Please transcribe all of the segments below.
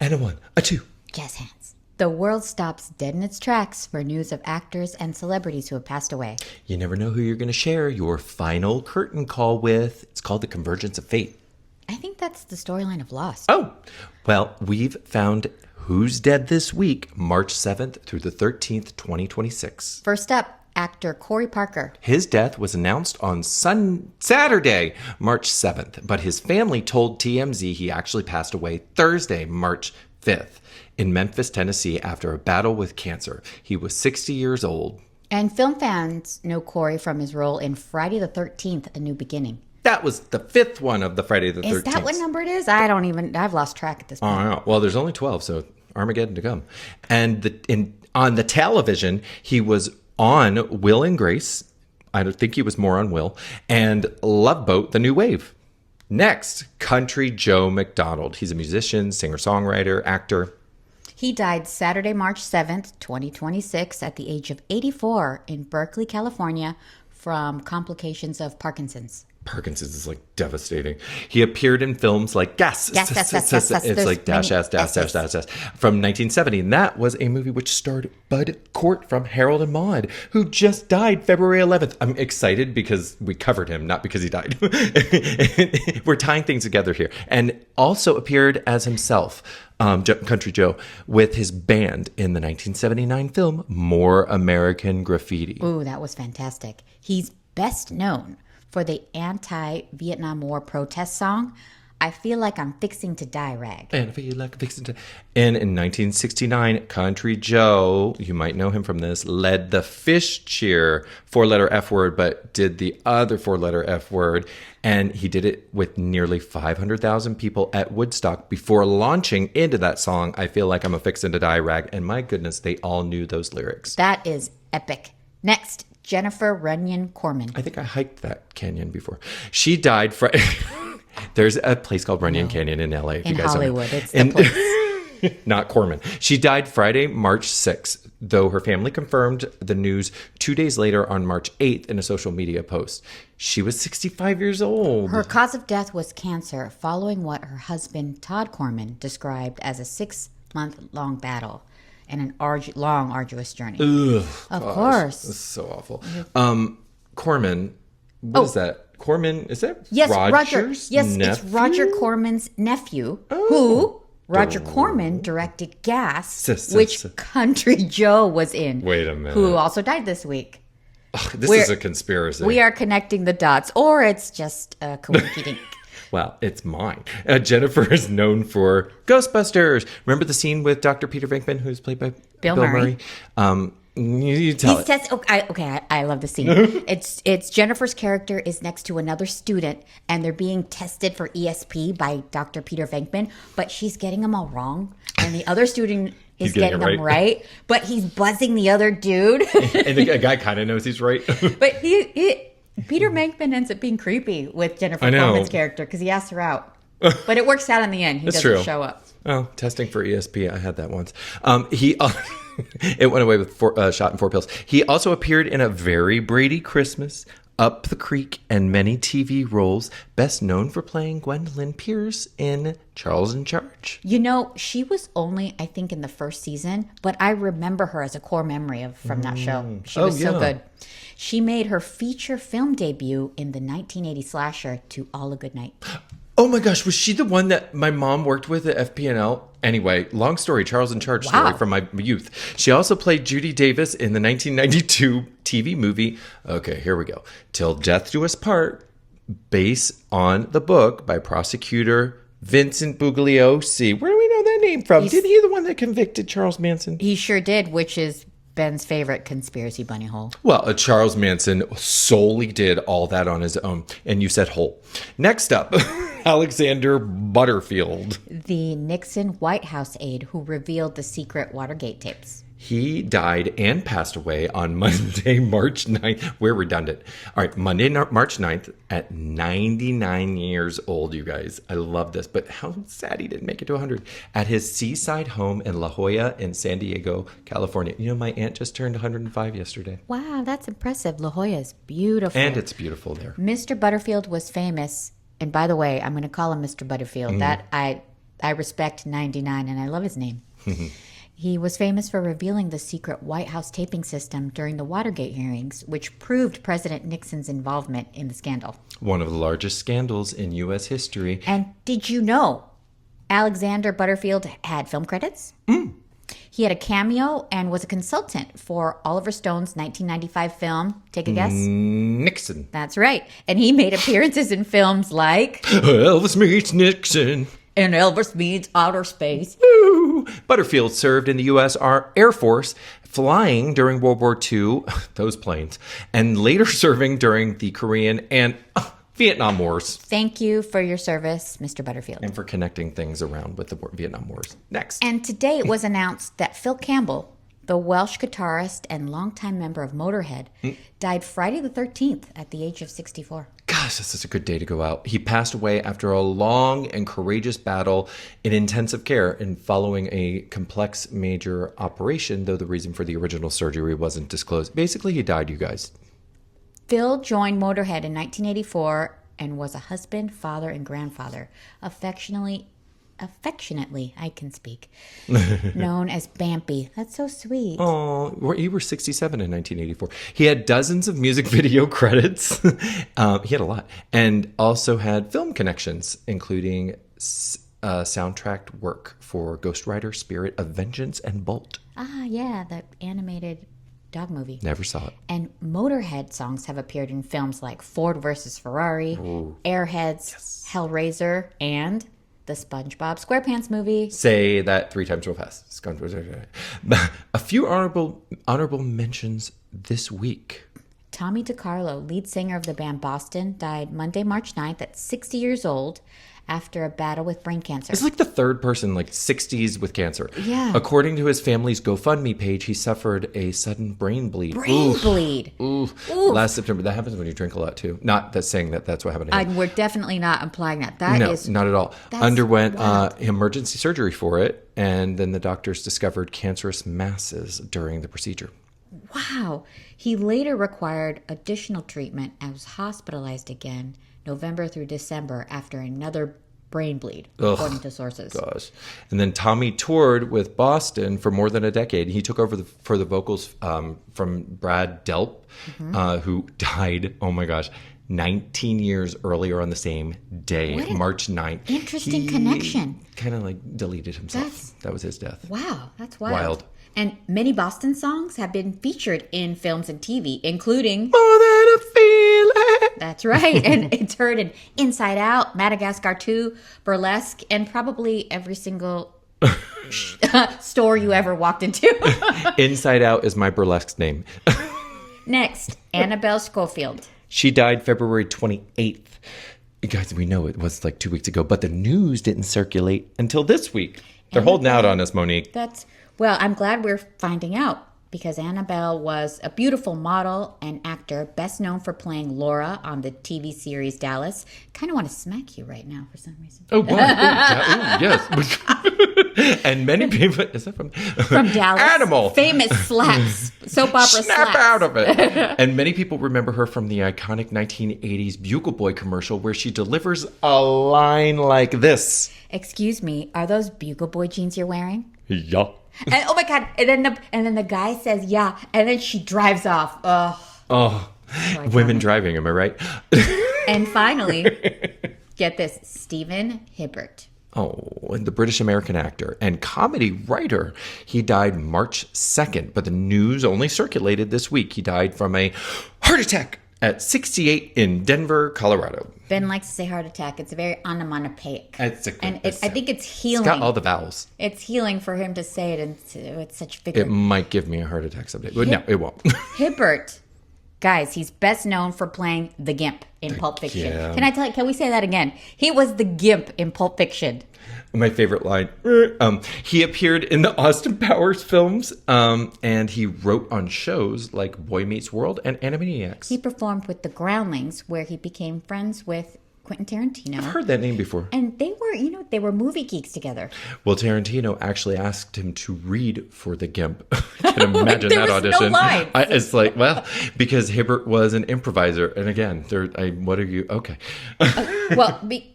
and a 1, a 2. Jazz hands. The world stops dead in its tracks for news of actors and celebrities who have passed away. You never know who you're going to share your final curtain call with. It's called The Convergence of Fate. I think that's the storyline of Lost. Oh, well, we've found who's dead this week, March 7th through the 13th, 2026. First up, actor Corey Parker. His death was announced on Saturday, March 7th, but his family told TMZ he actually passed away Thursday, March 5th, in Memphis, Tennessee, after a battle with cancer. He was 60 years old. And film fans know Corey from his role in Friday the 13th, A New Beginning. That was the 5th one of the Friday the 13th. Is that what number it is? I've lost track at this point. Oh, no. Well, there's only 12, so Armageddon to come. And on the television, he was on Will and Grace. I don't think he was more on Will. And Love Boat, The New Wave. Next, Country Joe McDonald. He's a musician, singer-songwriter, actor. He died Saturday, March 7th, 2026, at the age of 84 in Berkeley, California, from complications of Parkinson's. Parkinson's is like devastating. He appeared in films like Gas. It's like dash, dash, dash, dash, dash, dash, from 1970. And that was a movie which starred Bud Cort from Harold and Maude, who just died February 11th. I'm excited because we covered him, not because he died. We're tying things together here. And also appeared as himself, Country Joe, with his band in the 1979 film More American Graffiti. Ooh, that was fantastic. He's best known for the anti-Vietnam War protest song, I Feel Like I'm Fixing to Die Rag. And I feel like I'm fixing to... And in 1969, Country Joe, you might know him from this, led the Fish Cheer, 4-letter F word, but did the other 4-letter F word. And he did it with nearly 500,000 people at Woodstock before launching into that song, I Feel Like I'm a Fixin' to Die Rag. And my goodness, they all knew those lyrics. That is epic. Next, Jennifer Runyon Corman. I think I hiked that canyon before. She died There's a place called Runyon Canyon in LA. In Hollywood, it's the place. Not Corman. She died Friday, March 6th, though her family confirmed the news 2 days later on March 8th in a social media post. She was 65 years old. Her cause of death was cancer, following what her husband, Todd Corman, described as a 6-month-long battle and an long, arduous journey. Ugh, of course. This is so awful. Corman, what is that? Corman, is that Roger's Yes, nephew? it's Roger Corman's nephew, who Roger Corman directed Gas, which Country Joe was in. Wait a minute. Who also died this week. This is a conspiracy. We are connecting the dots, or it's just a coinky-dink. Well, it's mine. Jennifer is known for Ghostbusters. Remember the scene with Dr. Peter Venkman, who's played by Bill Murray? You tell it. I love the scene. It's Jennifer's character is next to another student, and they're being tested for ESP by Dr. Peter Venkman, but she's getting them all wrong, and the other student is getting them right, but he's buzzing the other dude. And the guy kind of knows he's right. But Peter Venkman ends up being creepy with Jennifer Coleman's character because he asks her out. But it works out in the end. He doesn't show up. Oh, testing for ESP. I had that once. It went away with Shot and 4 Pills. He also appeared in A Very Brady Christmas, Up the Creek, and many TV roles, best known for playing Gwendolyn Pierce in Charles in Charge. You know, she was only, I think, in the first season, but I remember her as a core memory from that show. She was so good. She made her feature film debut in the 1980 slasher To All a Good Night. Oh my gosh, was she the one that my mom worked with at FPNL? Anyway, long story, Charles in Charge story from my youth. She also played Judy Davis in the 1992 TV movie, okay, here we go, Till Death Do Us Part, based on the book by prosecutor Vincent Bugliosi. Where do we know that name from? Did he the one that convicted Charles Manson? He sure did, which is Ben's favorite conspiracy bunny hole. Well, Charles Manson solely did all that on his own. And you said hole. Next up, Alexander Butterfield. The Nixon White House aide who revealed the secret Watergate tapes. He died and passed away on Monday, March 9th. We're redundant. All right, Monday, March 9th at 99 years old, you guys. I love this, but how sad he didn't make it to 100. At his seaside home in La Jolla in San Diego, California. You know, my aunt just turned 105 yesterday. Wow, that's impressive. La Jolla is beautiful. And it's beautiful there. Mr. Butterfield was famous. And by the way, I'm going to call him Mr. Butterfield. I respect 99, and I love his name. He was famous for revealing the secret White House taping system during the Watergate hearings, which proved President Nixon's involvement in the scandal. One of the largest scandals in U.S. history. And did you know Alexander Butterfield had film credits? He had a cameo and was a consultant for Oliver Stone's 1995 film. Take a guess? Nixon. That's right. And he made appearances in films like Elvis meets Nixon. And Elvis Meets Outer Space. Woo! Butterfield served in the U.S. Air Force, flying during World War II, those planes, and later serving during the Korean and Vietnam Wars. Thank you for your service, Mr. Butterfield. And for connecting things around with the Vietnam Wars. Next. And today it was announced that Phil Campbell, the Welsh guitarist and longtime member of Motörhead, died Friday the 13th at the age of 64. Gosh, this is a good day to go out. He passed away after a long and courageous battle in intensive care and following a complex major operation, though the reason for the original surgery wasn't disclosed. Basically, he died, you guys. Phil joined Motörhead in 1984 and was a husband, father, and grandfather, affectionately, I can speak, known as Bampy. That's so sweet. Oh, you were 67 in 1984. He had dozens of music video credits. He had a lot. And also had film connections, including soundtrack work for Ghost Rider, Spirit of Vengeance, and Bolt. Ah, yeah, the animated dog movie. Never saw it. And Motörhead songs have appeared in films like Ford vs. Ferrari, Airheads, Hellraiser, and the SpongeBob SquarePants movie. Say that 3 times real fast. A few honorable mentions this week. Tommy DeCarlo, lead singer of the band Boston, died Monday, March 9th at 60 years old after a battle with brain cancer. It's like the third person, like 60s with cancer. Yeah. According to his family's GoFundMe page, he suffered a sudden brain bleed. Bleed. Oof. Last September. That happens when you drink a lot, too. Not that saying that that's what happened to him. We're definitely not implying that. No, not at all. Underwent emergency surgery for it, and then the doctors discovered cancerous masses during the procedure. Wow. He later required additional treatment and was hospitalized again November through December after another brain bleed, according to sources. Gosh. And then Tommy toured with Boston for more than a decade. He took over for the vocals from Brad Delp, who died, 19 years earlier on the same day, March 9th. Interesting connection. Kind of like deleted himself. That was his death. Wow, that's wild. And many Boston songs have been featured in films and TV, including More Than a Feeling. That's right. And it's heard in Inside Out, Madagascar 2, Burlesque, and probably every single store you ever walked into. Inside Out is my burlesque name. Next, Annabel Schofield. She died February 28th. Guys, we know it was like 2 weeks ago, but the news didn't circulate until this week. They're holding out on us, Monique. Well, I'm glad we're finding out because Annabel was a beautiful model and actor, best known for playing Laura on the TV series Dallas. Kind of want to smack you right now for some reason. Oh, boy. Yes. And many people, is that from Dallas? Animal. Famous slaps, soap opera slaps. Snap out of it. And many people remember her from the iconic 1980s Bugle Boy commercial where she delivers a line like this. Excuse me, are those Bugle Boy jeans you're wearing? Yeah. And oh my God! And then the guy says yeah, and then she drives off. Women driving, am I right? And finally, get this: Stephen Hibbert. Oh, the British American actor and comedy writer. He died March 2nd, but the news only circulated this week. He died from a heart attack at 68 in Denver, Colorado. Ben likes to say heart attack. It's very onomatopoeic. I think it's healing. It's got all the vowels. It's healing for him to say it with such vigor. It might give me a heart attack someday. But no, it won't. Hibbert. Guys, he's best known for playing the Gimp in Pulp Fiction. Yeah. Can we say that again? He was the Gimp in Pulp Fiction. My favorite line. He appeared in the Austin Powers films, and he wrote on shows like Boy Meets World and Animaniacs. He performed with the Groundlings, where he became friends with Quentin Tarantino. I've heard that name before. And they were movie geeks together. Well, Tarantino actually asked him to read for the Gimp. I can imagine that audition. No lines. It's like, well, because Hibbert was an improviser. And again, what are you? Okay.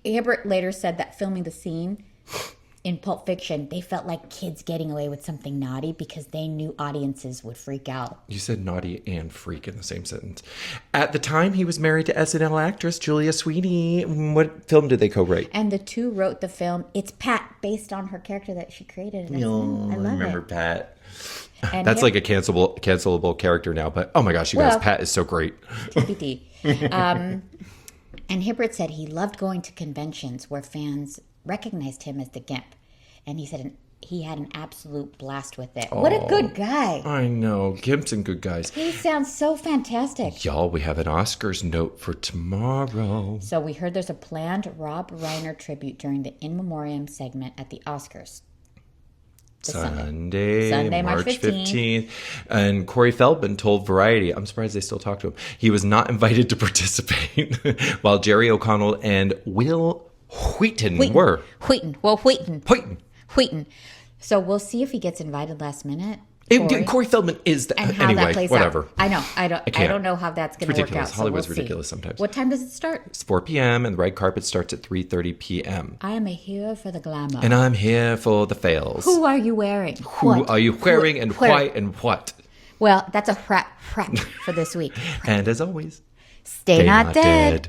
Hibbert later said that filming the scene, in Pulp Fiction, they felt like kids getting away with something naughty because they knew audiences would freak out. You said naughty and freak in the same sentence. At the time, he was married to SNL actress Julia Sweeney. What film did they co-write? And the two wrote the film. It's Pat, based on her character that she created. I remember it. Pat. And That's like a cancelable character now, but oh my gosh, you guys, Pat is so great. TBD. And Hibbert said he loved going to conventions where fans recognized him as the Gimp. And he said he had an absolute blast with it. What a good guy. I know. Gimp's and good guys. He sounds so fantastic. Y'all, we have an Oscars note for tomorrow. So we heard there's a planned Rob Reiner tribute during the In Memoriam segment at the Oscars. Sunday, March 15th. And Corey Feldman told Variety, I'm surprised they still talk to him, he was not invited to participate, while Jerry O'Connell and Will Wheaton were. Wheaton. So we'll see if he gets invited last minute. Corey Feldman is the... And how anyway, that plays whatever. out. I know. I don't know how that's going to work out. Hollywood's so we'll ridiculous see. sometimes. What time does it start? It's 4 p.m. and the red carpet starts at 3:30 p.m. I am here for the glamour. And I'm here for the fails. Who are you wearing? Who are you wearing and why and what? Well, that's a prep for this week. And as always, stay not dead.